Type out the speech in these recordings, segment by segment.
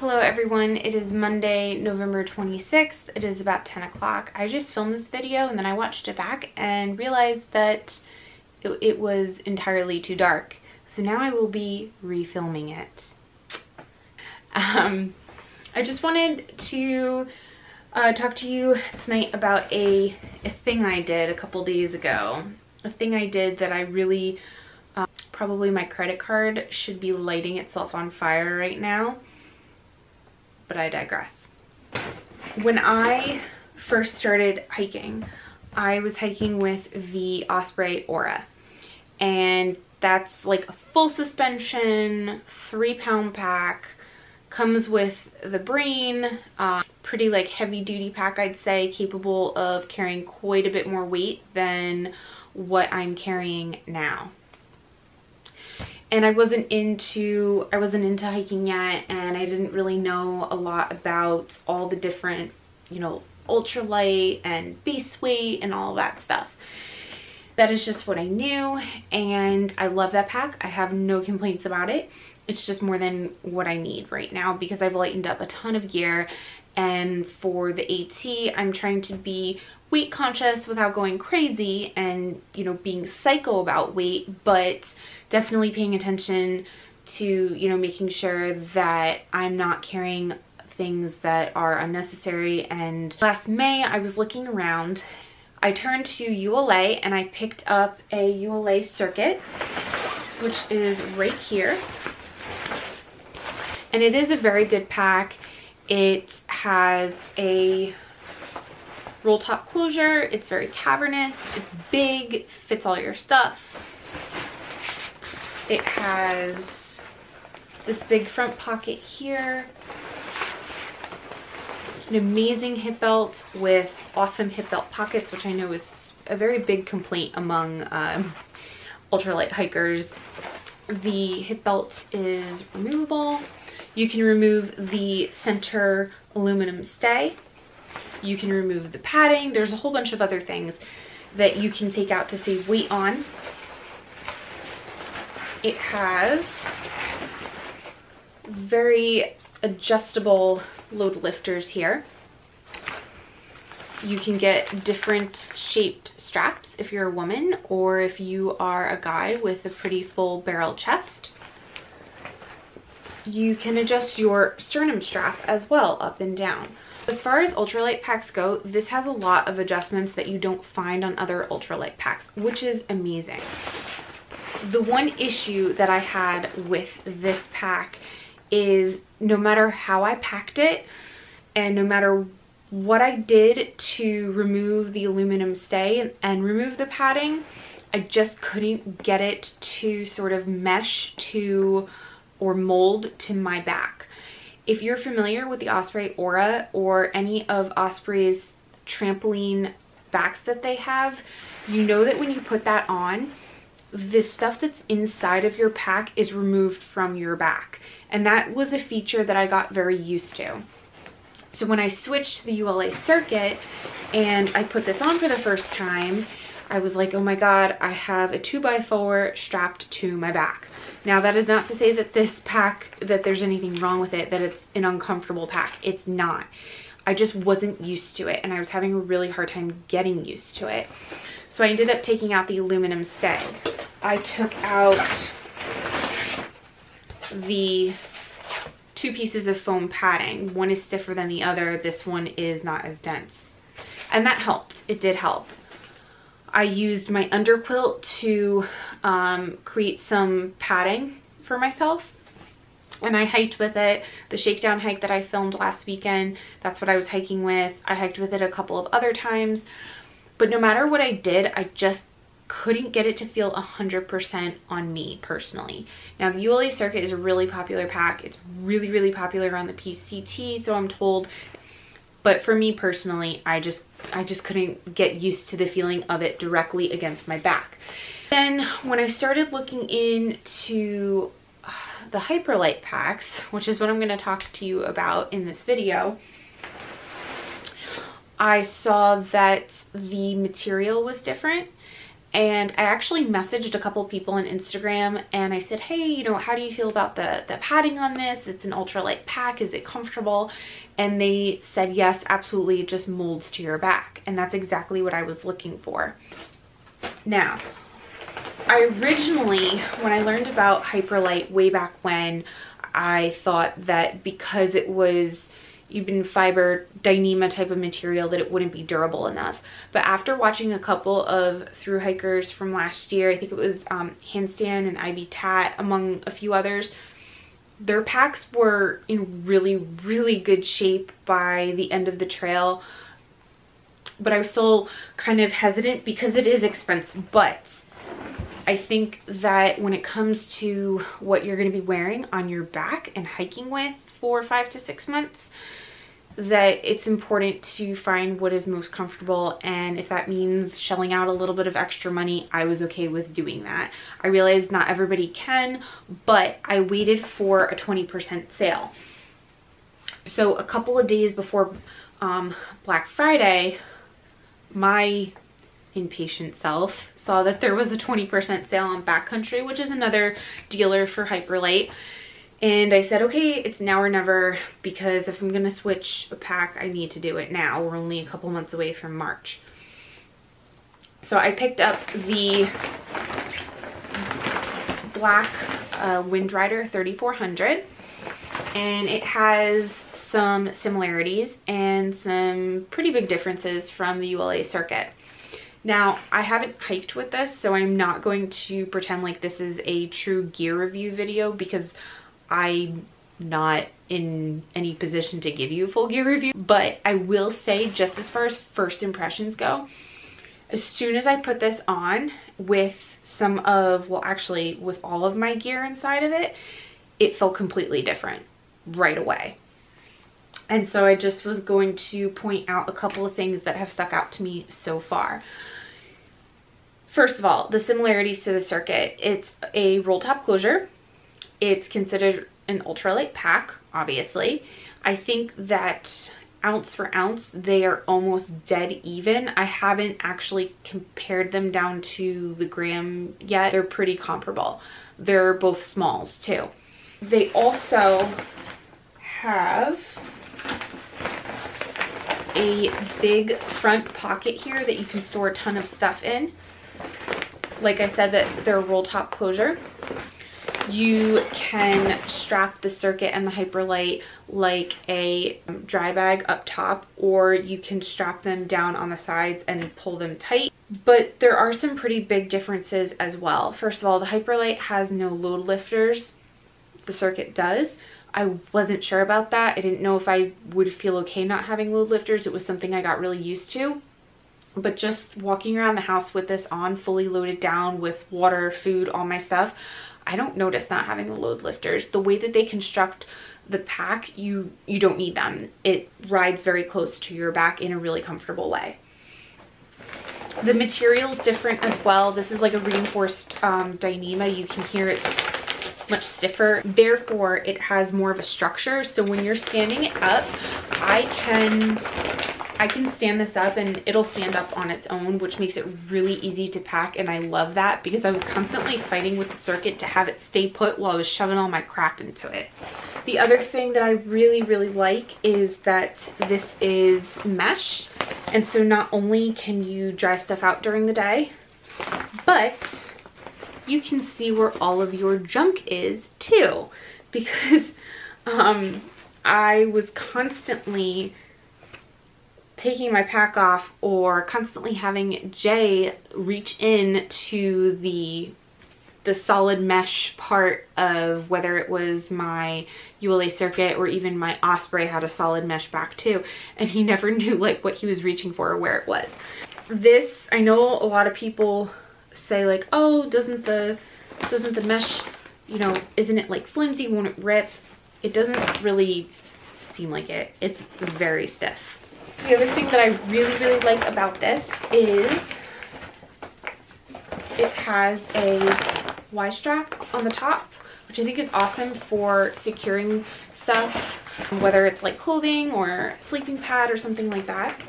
Hello everyone, it is Monday, November 26th. It is about 10 o'clock. I just filmed this video and then I watched it back and realized that it was entirely too dark. So now I will be refilming it. I just wanted to talk to you tonight about a thing I did a couple days ago. A thing I did that I really, probably my credit card should be lighting itself on fire right now. But I digress. When I first started hiking, I was hiking with the Osprey Aura, and that's like a full suspension 3-pound pack, comes with the brain, pretty like heavy duty pack, I'd say, capable of carrying quite a bit more weight than what I'm carrying now. And I wasn't into hiking yet, and I didn't really know a lot about all the different, ultralight and base weight and all that stuff. That is just what I knew, and I love that pack. I have no complaints about it. It's just more than what I need right now because I've lightened up a ton of gear, and for the AT, I'm trying to be weight conscious without going crazy and, being psycho about weight, but definitely paying attention to, making sure that I'm not carrying things that are unnecessary. And last May, I was looking around. I turned to ULA and I picked up a ULA circuit, which is right here. And it is a very good pack. It has a roll top closure. It's very cavernous. It's big, fits all your stuff. It has this big front pocket here, an amazing hip belt with awesome hip belt pockets, which I know is a very big complaint among ultralight hikers. The hip belt is removable. You can remove the center aluminum stay. You can remove the padding. There's a whole bunch of other things that you can take out to save weight on. It has very adjustable load lifters here. You can get different shaped straps if you're a woman or if you are a guy with a pretty full barrel chest. You can adjust your sternum strap as well, up and down. As far as ultralight packs go, this has a lot of adjustments that you don't find on other ultralight packs, which is amazing. The one issue that I had with this pack is no matter how I packed it and no matter what I did to remove the aluminum stay and remove the padding, I just couldn't get it to sort of mesh to or mold to my back. If you're familiar with the Osprey Aura or any of Osprey's trampoline backs that they have, you know that when you put that on, the stuff that's inside of your pack is removed from your back. And that was a feature that I got very used to. So when I switched to the ULA circuit and I put this on for the first time, I was like, oh my God, I have a 2x4 strapped to my back. Now that is not to say that this pack, that there's anything wrong with it, that it's an uncomfortable pack. It's not. I just wasn't used to it and I was having a really hard time getting used to it. So I ended up taking out the aluminum stay. I took out the 2 pieces of foam padding. One is stiffer than the other. This one is not as dense. And that helped. It did help. I used my underquilt to create some padding for myself. And I hiked with it. The shakedown hike that I filmed last weekend, that's what I was hiking with. I hiked with it a couple of other times. But no matter what I did, I just couldn't get it to feel 100% on me personally. Now the ULA circuit is a really popular pack. It's really, really popular on the PCT, so I'm told. But for me personally, I just couldn't get used to the feeling of it directly against my back. Then when I started looking into the hyperlight packs, which is what I'm going to talk to you about in this video, I saw that the material was different And I actually messaged a couple people on Instagram and I said, hey, you know, how do you feel about the padding on this? It's an ultralight pack. Is it comfortable? And they said, yes, absolutely. It just molds to your back. And that's exactly what I was looking for. Now, I originally, when I learned about Hyperlite way back when, I thought that because it was even fiber Dyneema type of material that it wouldn't be durable enough. But after watching a couple of thru hikers from last year, I think it was Handstand and Ivy Tat among a few others, their packs were in really, really good shape by the end of the trail. But I was still kind of hesitant because it is expensive. But I think that when it comes to what you're going to be wearing on your back and hiking with for 5 to 6 months, that it's important to find what is most comfortable. And if that means shelling out a little bit of extra money, I was okay with doing that. I realized not everybody can, but I waited for a 20% sale. So a couple of days before Black Friday, my impatient self saw that there was a 20% sale on Backcountry, which is another dealer for Hyperlite. And I said, okay, it's now or never, because if I'm gonna switch a pack, I need to do it now. We're only a couple months away from March. So I picked up the black Windrider 3400, and it has some similarities and some pretty big differences from the ULA circuit. Now, I haven't hiked with this, so I'm not going to pretend like this is a true gear review video, because I'm not in any position to give you a full gear review. But I will say, just as far as first impressions go, as soon as I put this on with some of, well, actually with all of my gear inside of it, it felt completely different right away. And so I just was going to point out a couple of things that have stuck out to me so far. First of all, the similarities to the circuit. It's a roll top closure. It's considered an ultralight pack, obviously. I think that ounce for ounce, they are almost dead even. I haven't actually compared them down to the gram yet. They're pretty comparable. They're both smalls too. They also have a big front pocket here that you can store a ton of stuff in. Like I said, that they're roll top closure. You can strap the circuit and the Hyperlite like a dry bag up top, or you can strap them down on the sides and pull them tight. But there are some pretty big differences as well. First of all, the Hyperlite has no load lifters. The circuit does. I wasn't sure about that. I didn't know if I would feel okay not having load lifters. It was something I got really used to. But just walking around the house with this on, fully loaded down with water, food, all my stuff, I don't notice not having the load lifters. The way that they construct the pack, you don't need them. It rides very close to your back in a really comfortable way. The material is different as well. This is like a reinforced Dyneema. You can hear it's much stiffer. Therefore, it has more of a structure. So when you're standing it up, I can stand this up and it'll stand up on its own, which makes it really easy to pack. And I love that, because I was constantly fighting with the circuit to have it stay put while I was shoving all my crap into it. The other thing that I really, really like is that this is mesh. And so not only can you dry stuff out during the day, but you can see where all of your junk is too. Because I was constantly taking my pack off, or constantly having Jay reach in to the solid mesh part of, whether it was my ULA circuit or even my Osprey had a solid mesh back too, and he never knew like what he was reaching for or where it was. This, I know a lot of people say like, oh, doesn't the mesh, you know, isn't it like flimsy, won't it rip? It doesn't really seem like it. It's very stiff. The other thing that I really, really like about this is it has a Y-strap on the top, which I think is awesome for securing stuff, whether it's like clothing or sleeping pad or something like that.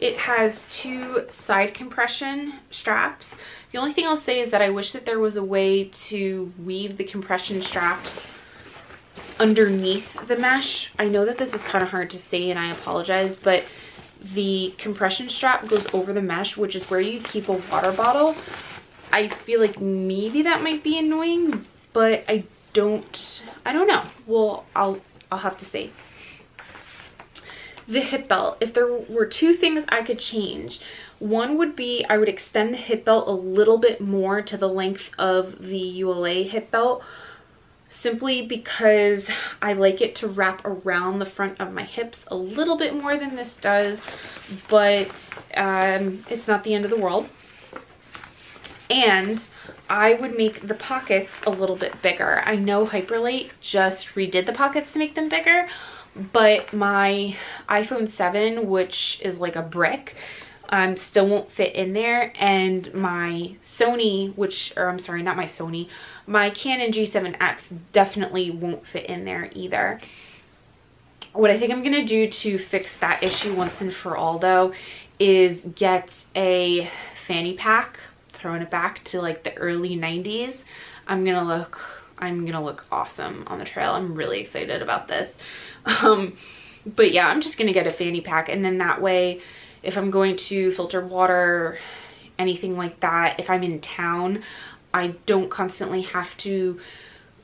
It has 2 side compression straps. The only thing I'll say is that I wish that there was a way to weave the compression straps underneath the mesh. I know that this is kind of hard to say and I apologize, but the compression strap goes over the mesh, which is where you keep a water bottle. I feel like maybe that might be annoying, but I don't know. Well, I'll have to see. The hip belt, if there were 2 things I could change, one would be I would extend the hip belt a little bit more to the length of the ULA hip belt, simply because I like it to wrap around the front of my hips a little bit more than this does, but it's not the end of the world. And I would make the pockets a little bit bigger. I know Hyperlite just redid the pockets to make them bigger, but my iPhone 7, which is like a brick, still won't fit in there, and my Sony, my Canon G7X definitely won't fit in there either. What I think I'm gonna do to fix that issue once and for all though is get a fanny pack, throwing it back to like the early 90s. I'm gonna look awesome on the trail. I'm really excited about this. But yeah, I'm just gonna get a fanny pack, and then that way if I'm going to filter water, anything like that, if I'm in town, I don't constantly have to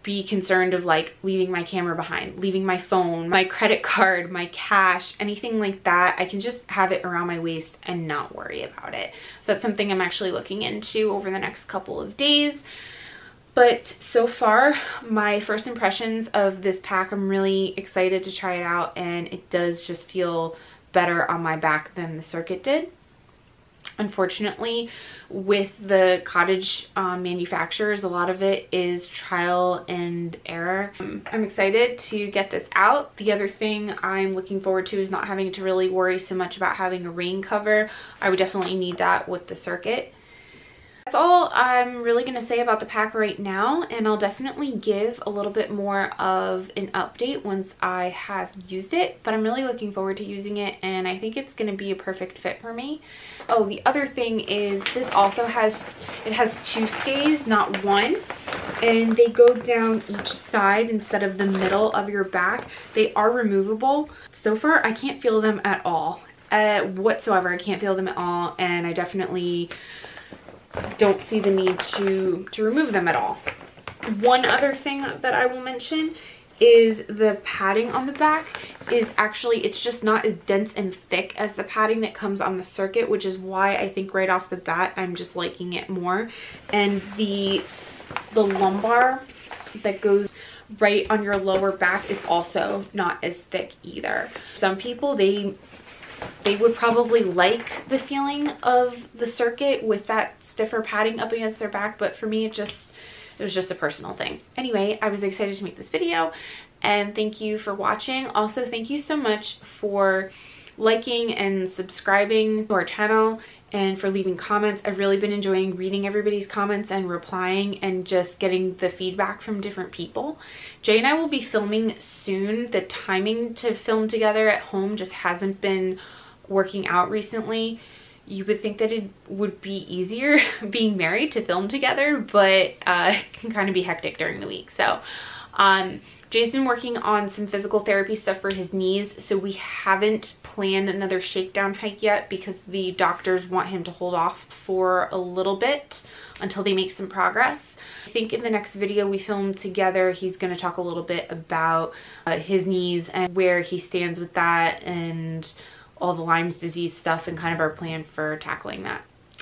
be concerned of like leaving my camera behind, leaving my phone, my credit card, my cash, anything like that. I can just have it around my waist and not worry about it. So that's something I'm actually looking into over the next couple of days. But so far, my first impressions of this pack, I'm really excited to try it out, and it does just feel better on my back than the Circuit did. Unfortunately, with the cottage manufacturers, a lot of it is trial and error. I'm excited to get this out. The other thing I'm looking forward to is not having to really worry so much about having a rain cover. I would definitely need that with the Circuit. That's all I'm really going to say about the pack right now, and I'll definitely give a little bit more of an update once I have used it, but I'm really looking forward to using it, and I think it's going to be a perfect fit for me. Oh, the other thing is this also has 2 stays, not 1, and they go down each side instead of the middle of your back. They are removable. So far, I can't feel them at all. Whatsoever. I can't feel them at all, and I definitely don't see the need to remove them at all. One other thing that I will mention is the padding on the back is actually, it's just not as dense and thick as the padding that comes on the Circuit, which is why I think right off the bat I'm just liking it more. And the lumbar that goes right on your lower back is also not as thick either. Some people, they would probably like the feeling of the Circuit with that stiffer padding up against their back, but for me it was just a personal thing. Anyway, I was excited to make this video, and thank you for watching. Also, thank you so much for liking and subscribing to our channel and for leaving comments. I've really been enjoying reading everybody's comments and replying and just getting the feedback from different people. Jay and I will be filming soon. The timing to film together at home just hasn't been working out recently. You would think that it would be easier being married to film together, but it can kind of be hectic during the week. So Jay's been working on some physical therapy stuff for his knees, so we haven't planned another shakedown hike yet because the doctors want him to hold off for a little bit until they make some progress. I think in the next video we film together, he's going to talk a little bit about his knees and where he stands with that and all the Lyme's disease stuff and kind of our plan for tackling that.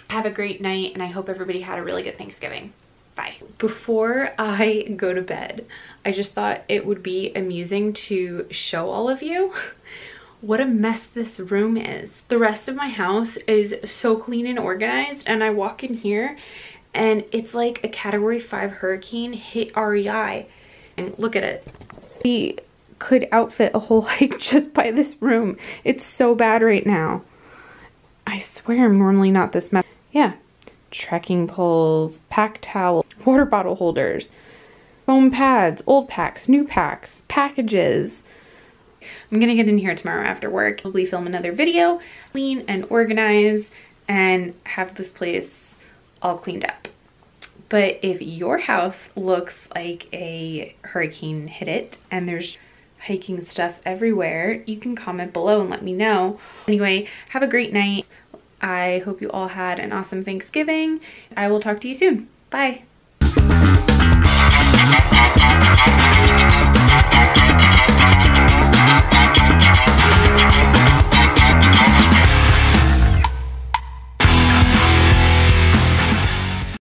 Have a great night, and I hope everybody had a really good Thanksgiving. Bye. Before I go to bed, I just thought it would be amusing to show all of you what a mess this room is. The rest of my house is so clean and organized, and I walk in here and it's like a Category 5 hurricane hit REI. And look at it. We could outfit a whole hike just by this room. It's so bad right now. I swear I'm normally not this messy. Yeah. Trekking poles, pack towels, water bottle holders, foam pads, old packs, new packs, packages. I'm gonna get in here tomorrow after work, probably film another video, clean and organize, and have this place all cleaned up. But if your house looks like a hurricane hit it and there's hiking stuff everywhere, you can comment below and let me know. Anyway, have a great night. I hope you all had an awesome Thanksgiving. I will talk to you soon. Bye.